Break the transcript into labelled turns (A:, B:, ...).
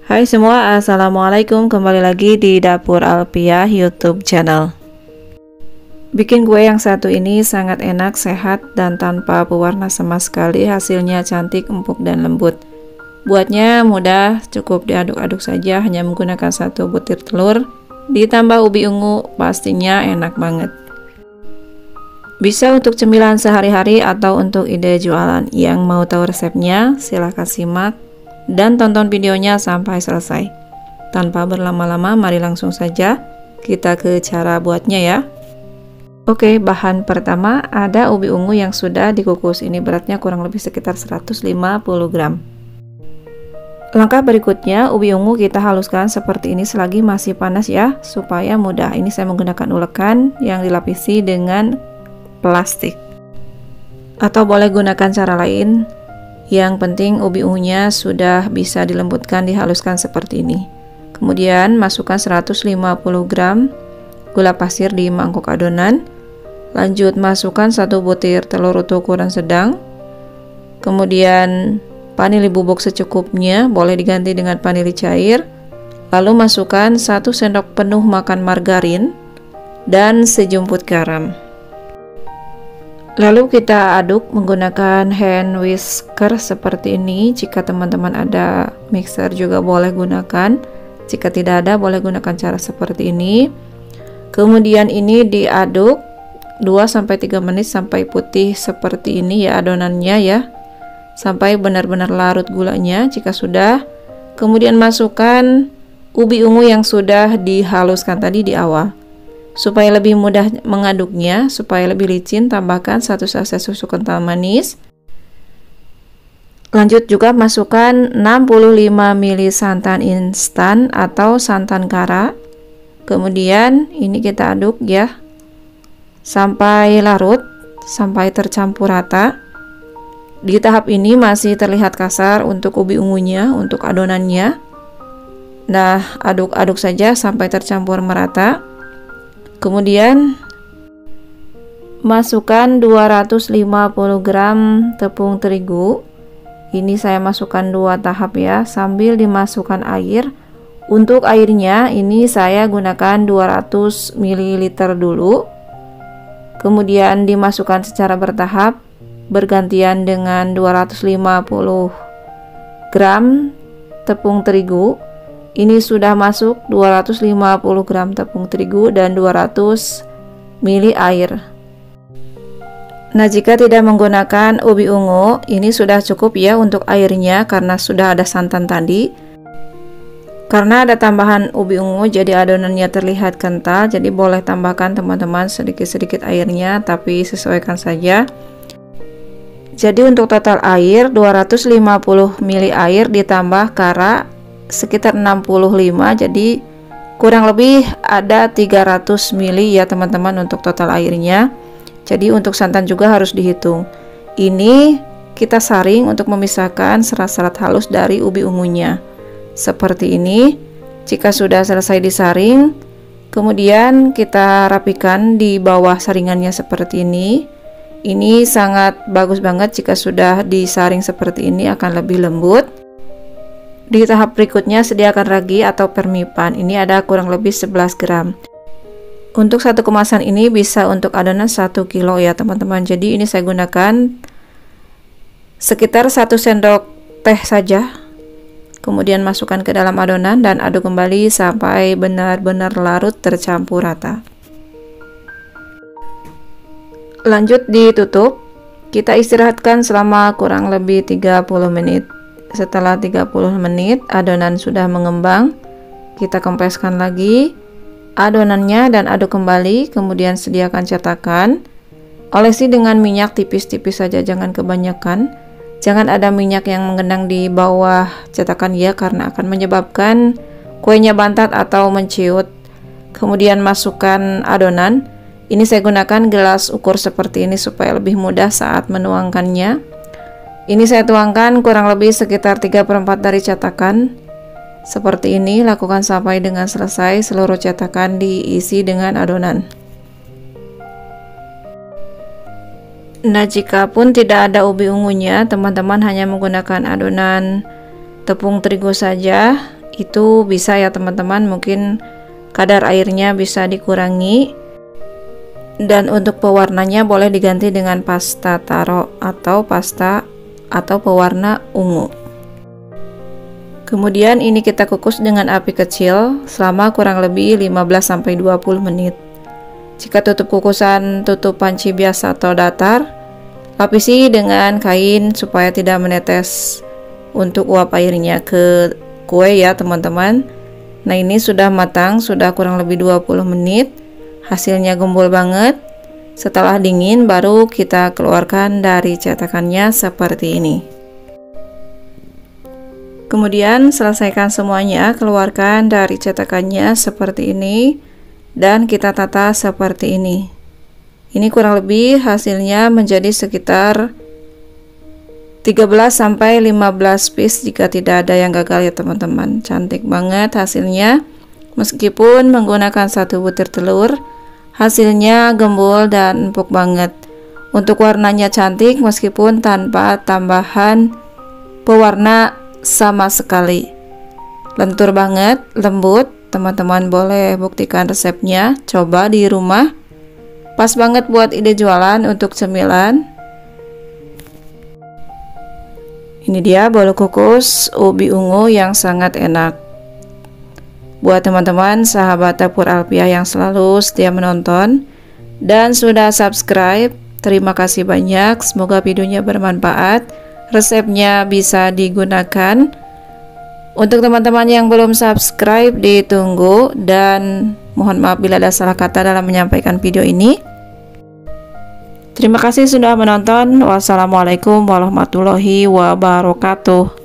A: Hai semua, assalamualaikum. Kembali lagi di Dapur Alpiah YouTube channel. Bikin kue yang satu ini sangat enak, sehat, dan tanpa pewarna sama sekali. Hasilnya cantik, empuk, dan lembut. Buatnya mudah, cukup diaduk-aduk saja, hanya menggunakan 1 butir telur ditambah ubi ungu. Pastinya enak banget. Bisa untuk cemilan sehari-hari atau untuk ide jualan. Yang mau tahu resepnya, silahkan simak dan tonton videonya sampai selesai. Tanpa berlama-lama, mari langsung saja kita ke cara buatnya ya. Oke, bahan pertama ada ubi ungu yang sudah dikukus. Ini beratnya kurang lebih sekitar 150 gram. Langkah berikutnya, ubi ungu kita haluskan seperti ini selagi masih panas ya, supaya mudah. Ini saya menggunakan ulekan yang dilapisi dengan plastik. Atau boleh gunakan cara lain. Yang penting ubi ungunya sudah bisa dilembutkan, dihaluskan seperti ini. Kemudian masukkan 150 gram gula pasir di mangkok adonan. Lanjut masukkan 1 butir telur utuh ukuran sedang. Kemudian vanili bubuk secukupnya, boleh diganti dengan vanili cair. Lalu masukkan 1 sendok penuh makan margarin dan sejumput garam. Lalu kita aduk menggunakan hand whisker seperti ini. Jika teman-teman ada mixer juga boleh gunakan. Jika tidak ada, boleh gunakan cara seperti ini. Kemudian ini diaduk 2-3 menit sampai putih seperti ini ya adonannya ya. Sampai benar-benar larut gulanya. Jika sudah, kemudian masukkan ubi ungu yang sudah dihaluskan tadi di awal. Supaya lebih mudah mengaduknya, supaya lebih licin, tambahkan 1 saset susu kental manis. Lanjut juga masukkan 65 ml santan instan atau santan kara. Kemudian ini kita aduk ya, sampai larut, sampai tercampur rata. Di tahap ini masih terlihat kasar untuk ubi ungunya, untuk adonannya. Nah, aduk-aduk saja sampai tercampur merata. Kemudian masukkan 250 gram tepung terigu. Ini saya masukkan 2 tahap ya, sambil dimasukkan air. Untuk airnya ini saya gunakan 200 ml dulu. Kemudian dimasukkan secara bertahap, bergantian dengan 250 gram tepung terigu. Ini sudah masuk 250 gram tepung terigu dan 200 ml air. Nah, jika tidak menggunakan ubi ungu, ini sudah cukup ya untuk airnya karena sudah ada santan tadi. Karena ada tambahan ubi ungu, jadi adonannya terlihat kental, jadi boleh tambahkan teman-teman sedikit-sedikit airnya, tapi sesuaikan saja. Jadi untuk total air 250 ml air ditambah kara sekitar 65, jadi kurang lebih ada 300 ml ya teman-teman untuk total airnya. Jadi untuk santan juga harus dihitung. Ini kita saring untuk memisahkan serat-serat halus dari ubi ungunya seperti ini. Jika sudah selesai disaring, kemudian kita rapikan di bawah saringannya seperti ini. Ini sangat bagus banget jika sudah disaring seperti ini, akan lebih lembut. Di tahap berikutnya sediakan ragi atau permipan. Ini ada kurang lebih 11 gram. Untuk 1 kemasan ini bisa untuk adonan 1 kilo ya teman-teman. Jadi ini saya gunakan sekitar 1 sendok teh saja. Kemudian masukkan ke dalam adonan dan aduk kembali sampai benar-benar larut tercampur rata. Lanjut ditutup. Kita istirahatkan selama kurang lebih 30 menit. Setelah 30 menit adonan sudah mengembang, kita kempeskan lagi adonannya dan aduk kembali. Kemudian sediakan cetakan, olesi dengan minyak tipis-tipis saja, jangan kebanyakan. Jangan ada minyak yang mengenang di bawah cetakan ya, karena akan menyebabkan kuenya bantat atau menciut. Kemudian masukkan adonan. Ini saya gunakan gelas ukur seperti ini supaya lebih mudah saat menuangkannya. Ini saya tuangkan kurang lebih sekitar 3/4 dari cetakan. Seperti ini, lakukan sampai dengan selesai seluruh cetakan diisi dengan adonan. Nah, jika pun tidak ada ubi ungunya, teman-teman hanya menggunakan adonan tepung terigu saja itu bisa ya teman-teman, mungkin kadar airnya bisa dikurangi. Dan untuk pewarnanya boleh diganti dengan pasta taro atau pasta atau pewarna ungu. Kemudian ini kita kukus dengan api kecil selama kurang lebih 15-20 menit. Jika tutup kukusan tutup panci biasa atau datar, lapisi dengan kain supaya tidak menetes untuk uap airnya ke kue ya teman-teman. Nah ini sudah matang, sudah kurang lebih 20 menit. Hasilnya gembul banget. Setelah dingin baru kita keluarkan dari cetakannya seperti ini. Kemudian selesaikan semuanya, keluarkan dari cetakannya seperti ini dan kita tata seperti ini. Ini kurang lebih hasilnya menjadi sekitar 13-15 piece jika tidak ada yang gagal ya teman-teman. Cantik banget hasilnya. Meskipun menggunakan 1 butir telur, hasilnya gembul dan empuk banget. Untuk warnanya cantik meskipun tanpa tambahan pewarna sama sekali. Lentur banget, lembut. Teman-teman boleh buktikan resepnya, coba di rumah. Pas banget buat ide jualan untuk cemilan. Ini dia bolu kukus ubi ungu yang sangat enak. Buat teman-teman sahabat dapur Alfiah yang selalu setia menonton dan sudah subscribe, terima kasih banyak. Semoga videonya bermanfaat, resepnya bisa digunakan. Untuk teman-teman yang belum subscribe ditunggu, dan mohon maaf bila ada salah kata dalam menyampaikan video ini. Terima kasih sudah menonton. Wassalamualaikum warahmatullahi wabarakatuh.